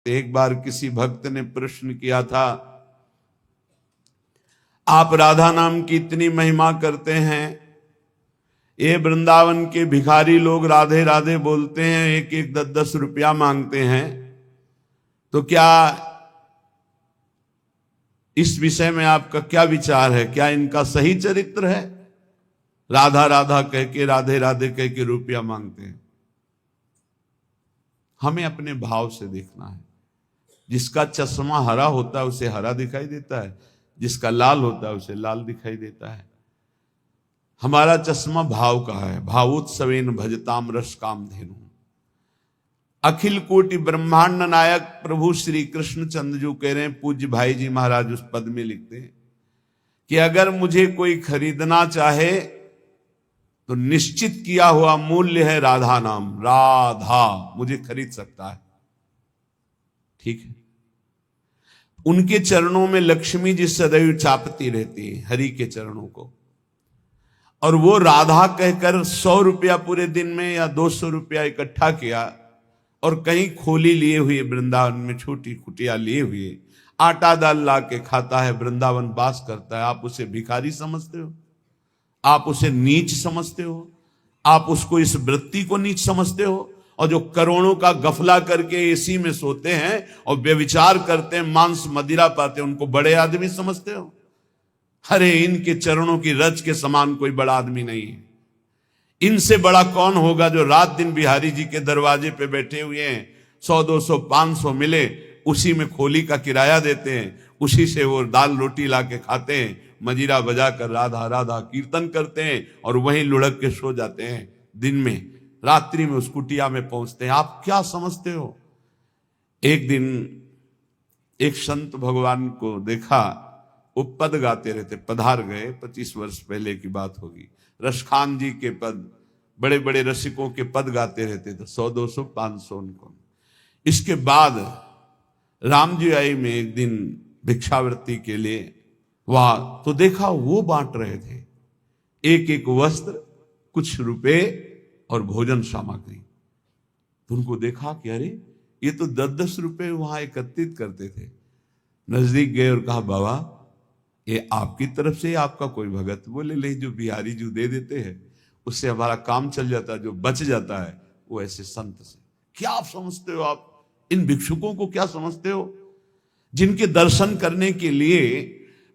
तो एक बार किसी भक्त ने प्रश्न किया था, आप राधा नाम की इतनी महिमा करते हैं, ये वृंदावन के भिखारी लोग राधे राधे बोलते हैं, एक एक 10-10 रुपया मांगते हैं, तो क्या इस विषय में आपका क्या विचार है? क्या इनका सही चरित्र है? राधा राधा कह के, राधे राधे कह के रुपया मांगते हैं। हमें अपने भाव से देखना है। जिसका चश्मा हरा होता है उसे हरा दिखाई देता है, जिसका लाल होता है उसे लाल दिखाई देता है। हमारा चश्मा भाव का है। भावोत्सवेन भजताम रस काम धेनु। अखिल कोटि ब्रह्मांड नायक प्रभु श्री कृष्ण चंद्र जो कह रहे हैं, पूज्य भाई जी महाराज उस पद में लिखते हैं कि अगर मुझे कोई खरीदना चाहे तो निश्चित किया हुआ मूल्य है राधा नाम। राधा मुझे खरीद सकता है, ठीक है। उनके चरणों में लक्ष्मी जी सदैव चापती रहती है, हरि के चरणों को। और वो राधा कहकर 100 रुपया पूरे दिन में या 200 रुपया इकट्ठा किया और कहीं खोली लिए हुए, वृंदावन में छोटी कुटिया लिए हुए आटा दाल ला के खाता है, वृंदावन वास करता है। आप उसे भिखारी समझते हो? आप उसे नीच समझते हो? आप उसको, इस वृत्ति को नीच समझते हो? और जो करोड़ों का गफला करके एसी में सोते हैं और व्यभिचार करते हैं, मांस मदिरा पाते हैं, उनको बड़े आदमी समझते हो? अरे इनके चरणों की रज के समान कोई बड़ा आदमी नहीं है। इनसे बड़ा कौन होगा जो रात दिन बिहारी जी के दरवाजे पे बैठे हुए हैं, 100 200 500 मिले उसी में खोली का किराया देते हैं, उसी से वो दाल रोटी ला के खाते हैं, मजीरा बजा कर राधा राधा कीर्तन करते हैं और वहीं लुढ़क के सो जाते हैं। दिन में रात्रि में उस कुटिया में पहुंचते हैं। आप क्या समझते हो? एक दिन एक संत भगवान को देखा, वो पद गाते रहते, पधार गए, 25 वर्ष पहले की बात होगी। रसखान जी के पद, बड़े बड़े रसिकों के पद गाते रहते थे, 100 200 500 उनको। इसके बाद राम जी आए में एक दिन भिक्षावृत्ति के लिए वहां, तो देखा वो बांट रहे थे एक एक वस्त्र, कुछ रुपए और भोजन सामग्री। तो उनको देखा कि अरे ये तो 10-10 रुपए वहां एकत्रित करते थे। नजदीक गए और कहा, बाबा ये आपकी तरफ से आपका कोई भगत? बोले नहीं, जो बिहारी जो दे देते हैं उससे हमारा काम चल जाता है, जो बच जाता है वो ऐसे संत से। क्या आप समझते हो? आप इन भिक्षुकों को क्या समझते हो, जिनके दर्शन करने के लिए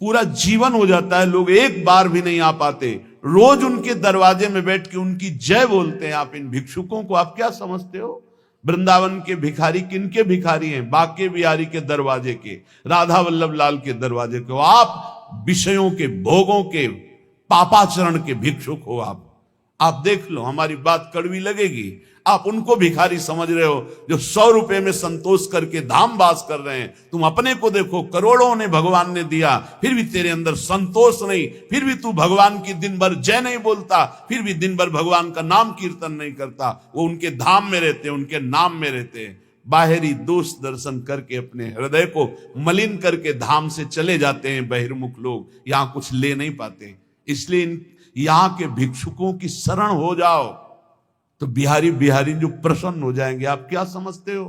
पूरा जीवन हो जाता है, लोग एक बार भी नहीं आ पाते, रोज उनके दरवाजे में बैठ के उनकी जय बोलते हैं। आप इन भिक्षुकों को आप क्या समझते हो? वृंदावन के भिखारी किनके भिखारी हैं? बाके बिहारी के दरवाजे के, राधा वल्लभ लाल के दरवाजे के। आप विषयों के, भोगों के, पापाचरण के भिक्षुक हो। आप देख लो, हमारी बात कड़वी लगेगी, आप उनको भिखारी समझ रहे हो जो 100 रुपए में संतोष करके धाम वास कर रहे हैं। तुम अपने को देखो, करोड़ों ने भगवान ने दिया, फिर भी तेरे अंदर संतोष नहीं, फिर भी तू भगवान की दिन भर जय नहीं बोलता, फिर भी दिन भर भगवान का नाम कीर्तन नहीं करता। वो उनके धाम में रहते हैं, उनके नाम में रहते हैं। बाहरी दोष दर्शन करके अपने हृदय को मलिन करके धाम से चले जाते हैं बहिर्मुख लोग, यहां कुछ ले नहीं पाते। इसलिए यहां के भिक्षुकों की शरण हो जाओ तो बिहारी जो प्रसन्न हो जाएंगे। आप क्या समझते हो?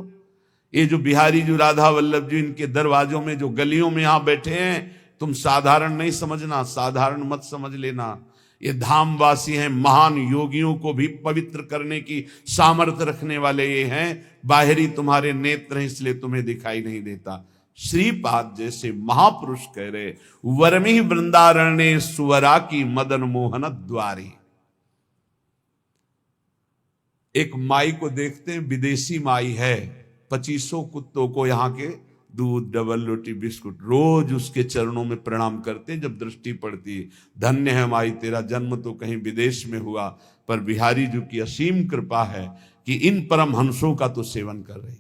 ये जो बिहारी जो राधा वल्लभ जी इनके दरवाजों में, जो गलियों में यहां बैठे हैं, तुम साधारण नहीं समझना, साधारण मत समझ लेना। ये धामवासी हैं, महान योगियों को भी पवित्र करने की सामर्थ्य रखने वाले ये हैं। बाहरी तुम्हारे नेत्र हैं इसलिए तुम्हें दिखाई नहीं देता। श्रीपाद जैसे महापुरुष कह रहे, वर्मी वृंदारण्य सुवरा की मदन मोहन द्वारी। एक माई को देखते हैं, विदेशी माई है, 2500 कुत्तों को यहाँ के दूध, डबल रोटी, बिस्कुट, रोज उसके चरणों में प्रणाम करते हैं। जब दृष्टि पड़ती है, धन्य है माई, तेरा जन्म तो कहीं विदेश में हुआ, पर बिहारी जी की असीम कृपा है कि इन परम हंसों का तो सेवन कर रही।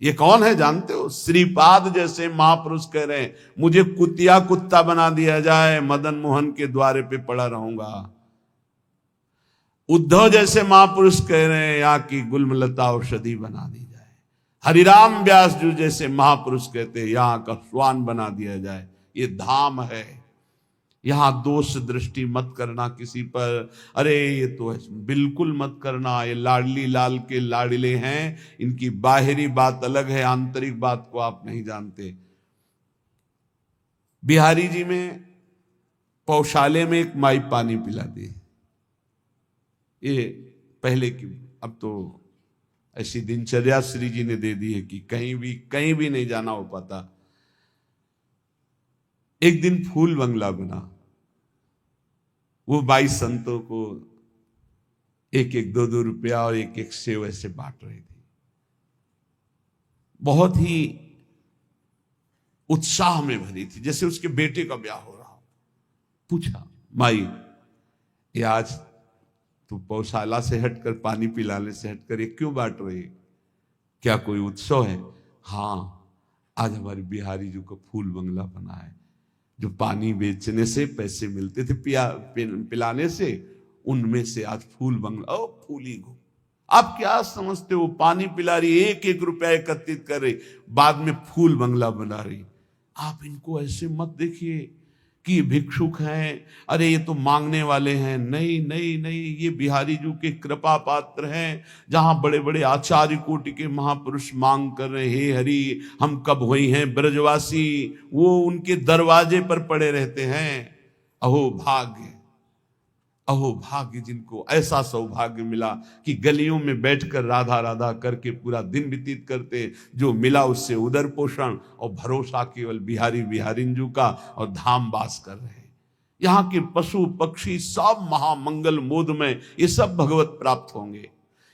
ये कौन है जानते हो? श्रीपाद जैसे महापुरुष कह रहे हैं, मुझे कुतिया कुत्ता बना दिया जाए, मदन मोहन के द्वारे पे पड़ा रहूंगा। उद्धव जैसे महापुरुष कह रहे हैं, यहाँ की गुलमलता औषधि बना दी जाए। हरिराम व्यास जी जैसे महापुरुष कहते हैं, यहाँ का स्वान बना दिया जाए। ये धाम है, यहां दोष दृष्टि मत करना किसी पर, अरे ये तो है, बिल्कुल मत करना। ये लाडली लाल के लाडले हैं, इनकी बाहरी बात अलग है, आंतरिक बात को आप नहीं जानते। बिहारी जी में पौशाले में एक माई पानी पिला दी, ये पहले की, अब तो ऐसी दिनचर्या श्री जी ने दे दी है कि कहीं भी नहीं जाना हो पाता। एक दिन फूल बंगला बना, वो 22 संतों को एक एक 2-2 रुपया और एक एक सेव ऐसे बांट रही थी। बहुत ही उत्साह में भरी थी, जैसे उसके बेटे का ब्याह हो रहा हो। पूछा, माई ये आज तू पौशाला से हटकर, पानी पिलाने से हटकर ये क्यों बांट रही है? क्या कोई उत्सव है? हाँ, आज हमारे बिहारी जी को फूल बंगला बना है, जो पानी बेचने से पैसे मिलते थे पिलाने से, उनमें से आज फूल बंगला। ओ फूली घूम, आप क्या समझते हो? पानी पिला रही, एक एक रुपया एकत्रित कर रही, बाद में फूल बंगला बना रही। आप इनको ऐसे मत देखिए कि भिक्षुक हैं, अरे ये तो मांगने वाले हैं। नहीं नहीं नहीं, ये बिहारी जी के कृपा पात्र हैं। जहां बड़े बड़े आचार्य कोटि के महापुरुष मांग कर रहे, हे हरि हम कब हुई हैं ब्रजवासी, वो उनके दरवाजे पर पड़े रहते हैं। अहो भाग्य, अहो भाग्य जिनको ऐसा सौभाग्य मिला कि गलियों में बैठकर राधा राधा करके पूरा दिन व्यतीत करते, जो मिला उससे उदर पोषण और भरोसा केवल बिहारी बिहारिंजू का, और धाम वास कर रहे। यहाँ के पशु पक्षी सब महामंगल मोद में, ये सब भगवत प्राप्त होंगे,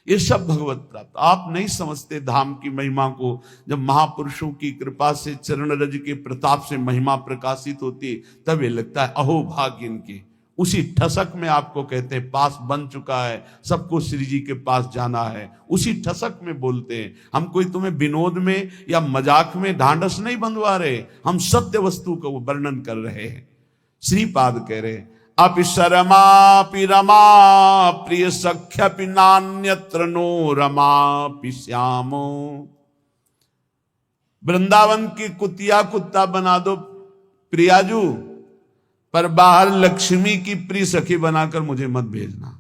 ये सब भगवत प्राप्त। आप नहीं समझते धाम की महिमा को। जब महापुरुषों की कृपा से, चरण रज के प्रताप से महिमा प्रकाशित होती, तब ये लगता है अहो भाग्य इनके। उसी ठसक में आपको कहते हैं पास बन चुका है, सबको श्री जी के पास जाना है, उसी ठसक में बोलते हैं। हम कोई तुम्हें विनोद में या मजाक में ढांढस नहीं बंधवा रहे, हम सत्य वस्तु का वर्णन कर रहे हैं। श्रीपाद कह रहे, अपि शरमापि रमा प्रिय सख्यपि नान्यत्र नो रमापि श्यामो। वृंदावन की कुतिया कुत्ता बना दो प्रियाजू, पर बाहर लक्ष्मी की प्रिय सखी बनाकर मुझे मत भेजना।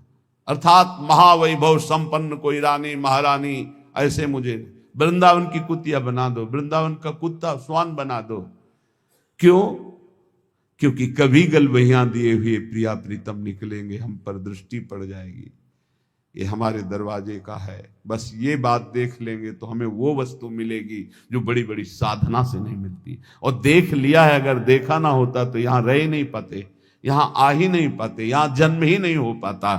अर्थात महावैभव संपन्न कोई रानी महारानी ऐसे मुझे वृंदावन की कुतिया बना दो, वृंदावन का कुत्ता स्वान बना दो। क्यों? क्योंकि कभी गलबहियां दिए हुए प्रिया प्रीतम निकलेंगे, हम पर दृष्टि पड़ जाएगी। ये हमारे दरवाजे का है, बस ये बात देख लेंगे तो हमें वो वस्तु मिलेगी जो बड़ी बड़ी साधना से नहीं मिलती। और देख लिया है, अगर देखा ना होता तो यहां रह ही नहीं पाते, यहां आ ही नहीं पाते, यहां जन्म ही नहीं हो पाता।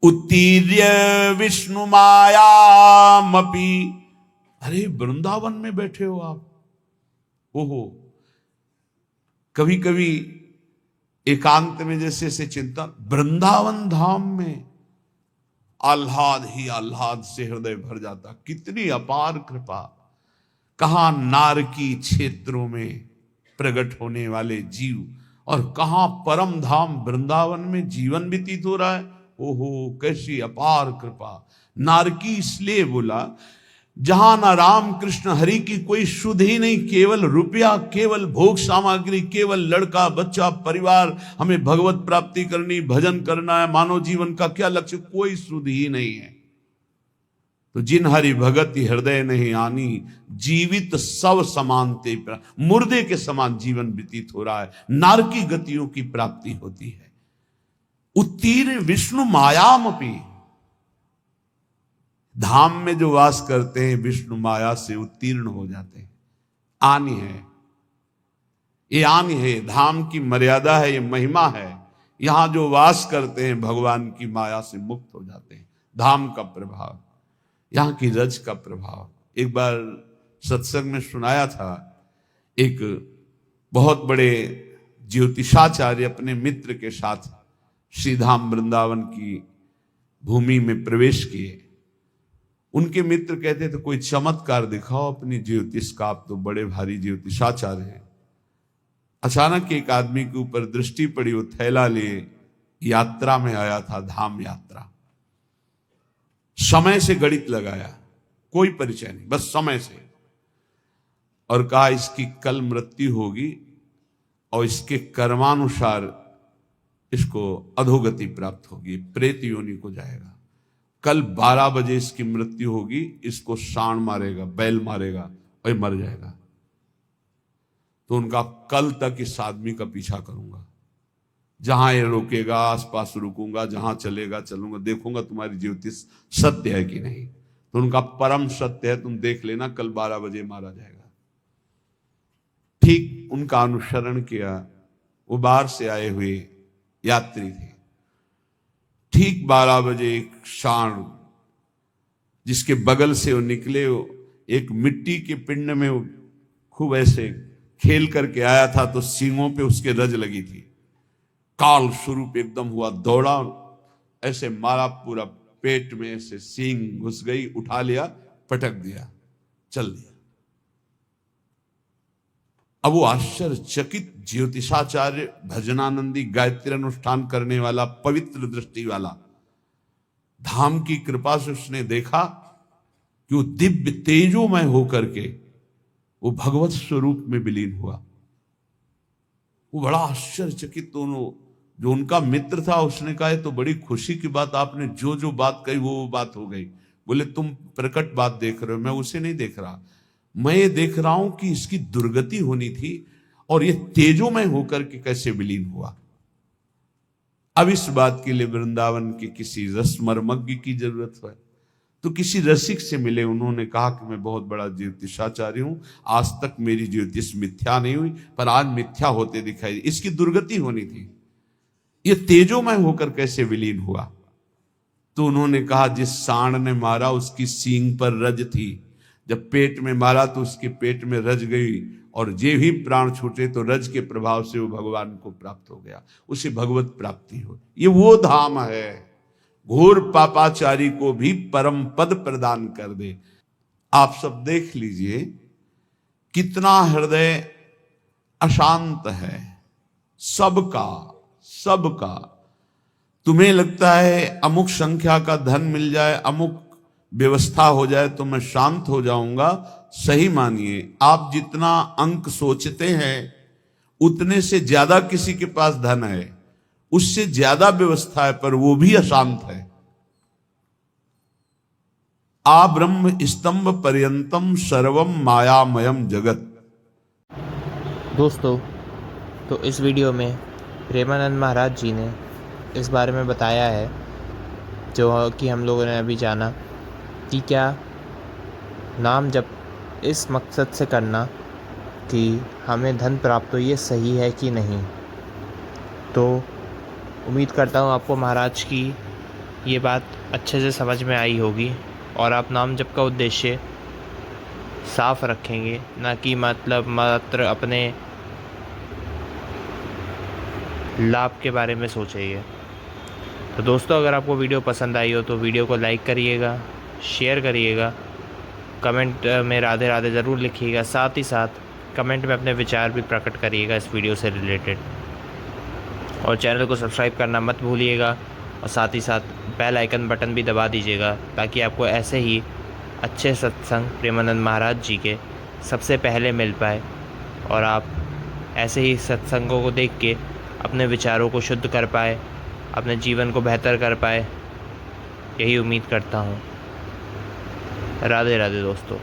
उत्तीर्य विष्णु मायामपि, अरे वृंदावन में बैठे हो आप, ओहो। कभी कभी एकांत में जैसे से चिंतन, वृंदावन धाम में आह्लाद ही आह्लाद से हृदय भर जाता। कितनी अपार कृपा। कहां नारकी क्षेत्रों में प्रकट होने वाले जीव, और कहां परम धाम वृंदावन में जीवन व्यतीत हो रहा है। ओहो कैसी अपार कृपा। नारकी इसलिए बोला जहां ना राम कृष्ण हरि की कोई शुद्ध ही नहीं, केवल रुपया, केवल भोग सामग्री, केवल लड़का बच्चा परिवार, हमें भगवत प्राप्ति करनी, भजन करना है, मानव जीवन का क्या लक्ष्य, कोई शुद्ध ही नहीं है। तो जिन हरि भगति हृदय नहीं आनी, जीवित सब समानते, मुर्दे के समान जीवन व्यतीत हो रहा है। नारकी गतियों की प्राप्ति होती है। उत्तीर्ण विष्णु मायामपि, धाम में जो वास करते हैं विष्णु माया से उत्तीर्ण हो जाते हैं। आनी है, ये आनी है, धाम की मर्यादा है, ये महिमा है। यहां जो वास करते हैं भगवान की माया से मुक्त हो जाते हैं। धाम का प्रभाव, यहां की रज का प्रभाव। एक बार सत्संग में सुनाया था, एक बहुत बड़े ज्योतिषाचार्य अपने मित्र के साथ श्रीधाम वृंदावन की भूमि में प्रवेश किए। उनके मित्र कहते थे कोई चमत्कार दिखाओ अपनी ज्योतिष का, आप तो बड़े भारी ज्योतिषाचार्य हैं। अचानक एक आदमी के ऊपर दृष्टि पड़ी, वो थैला लिए यात्रा में आया था, धाम यात्रा। समय से गणित लगाया, कोई परिचय नहीं, बस समय से, और कहा इसकी कल मृत्यु होगी, और इसके कर्मानुसार इसको अधोगति प्राप्त होगी, प्रेत योनि को जाएगा। कल 12 बजे इसकी मृत्यु होगी, इसको सांड मारेगा, बैल मारेगा और मर जाएगा। तो उनका कल तक इस आदमी का पीछा करूंगा, जहां ये रोकेगा आसपास रुकूंगा, जहां चलेगा चलूंगा, देखूंगा तुम्हारी ज्योतिष सत्य है कि नहीं। तो उनका परम सत्य है, तुम देख लेना कल 12 बजे मारा जाएगा। ठीक उनका अनुसरण किया, वो बाहर से आए हुए यात्री थे। ठीक 12 बजे एक सांड जिसके बगल से वो निकले, एक मिट्टी के पिंड में वो खूब ऐसे खेल करके आया था, तो सींगों पे उसके रज लगी थी। काल स्वरूप एकदम हुआ, दौड़ा, ऐसे मारा, पूरा पेट में ऐसे सींग घुस गई, उठा लिया, पटक दिया, चल दिया। अब वो आश्चर्यचकित ज्योतिषाचार्य, भजनानंदी, गायत्री अनुष्ठान करने वाला, पवित्र दृष्टि वाला, धाम की कृपा से उसने देखा कि वो दिव्य तेजोमय होकर के वो भगवत स्वरूप में विलीन हुआ। वो बड़ा आश्चर्यचकित, दोनों जो उनका मित्र था उसने कहा तो बड़ी खुशी की बात, आपने जो जो बात कही वो बात हो गई। बोले तुम प्रकट बात देख रहे हो, मैं उसे नहीं देख रहा, मैं ये देख रहा हूं कि इसकी दुर्गति होनी थी और ये तेजोमय होकर के कैसे विलीन हुआ। अब इस बात के लिए वृंदावन के किसी रसमर्मज्ञ की जरूरत है। तो किसी रसिक से मिले, उन्होंने कहा कि मैं बहुत बड़ा ज्योतिषाचार्य हूं, आज तक मेरी ज्योतिष मिथ्या नहीं हुई, पर आज मिथ्या होते दिखाई, इसकी दुर्गति होनी थी, ये तेजोमय होकर कैसे विलीन हुआ। तो उन्होंने कहा जिस सांड ने मारा उसकी सींग पर रज थी, जब पेट में मारा तो उसके पेट में रज गई, और जे ही प्राण छूटे तो रज के प्रभाव से वो भगवान को प्राप्त हो गया, उसे भगवत प्राप्ति हो। ये वो धाम है, घोर पापाचारी को भी परम पद प्रदान कर दे। आप सब देख लीजिए कितना हृदय अशांत है सबका। तुम्हें लगता है अमुक संख्या का धन मिल जाए, अमुक व्यवस्था हो जाए तो मैं शांत हो जाऊंगा। सही मानिए, आप जितना अंक सोचते हैं उतने से ज्यादा किसी के पास धन है, उससे ज्यादा व्यवस्था है, पर वो भी अशांत है। आ ब्रह्म स्तंभ पर्यंतम सर्वम मायामयम जगत। दोस्तों, तो इस वीडियो में प्रेमानंद महाराज जी ने इस बारे में बताया है जो कि हम लोगों ने अभी जाना, कि क्या नाम जप इस मकसद से करना कि हमें धन प्राप्त हो, ये सही है कि नहीं। तो उम्मीद करता हूँ आपको महाराज की ये बात अच्छे से समझ में आई होगी और आप नाम जप का उद्देश्य साफ रखेंगे, ना कि मात्र अपने लाभ के बारे में सोचेंगे। तो दोस्तों, अगर आपको वीडियो पसंद आई हो तो वीडियो को लाइक करिएगा, शेयर करिएगा, कमेंट में राधे राधे ज़रूर लिखिएगा, साथ ही साथ कमेंट में अपने विचार भी प्रकट करिएगा इस वीडियो से रिलेटेड, और चैनल को सब्सक्राइब करना मत भूलिएगा, और साथ ही साथ बेल आइकन बटन भी दबा दीजिएगा ताकि आपको ऐसे ही अच्छे सत्संग प्रेमानंद महाराज जी के सबसे पहले मिल पाए और आप ऐसे ही सत्संगों को देख के अपने विचारों को शुद्ध कर पाए, अपने जीवन को बेहतर कर पाए। यही उम्मीद करता हूँ। राधे राधे दोस्तों।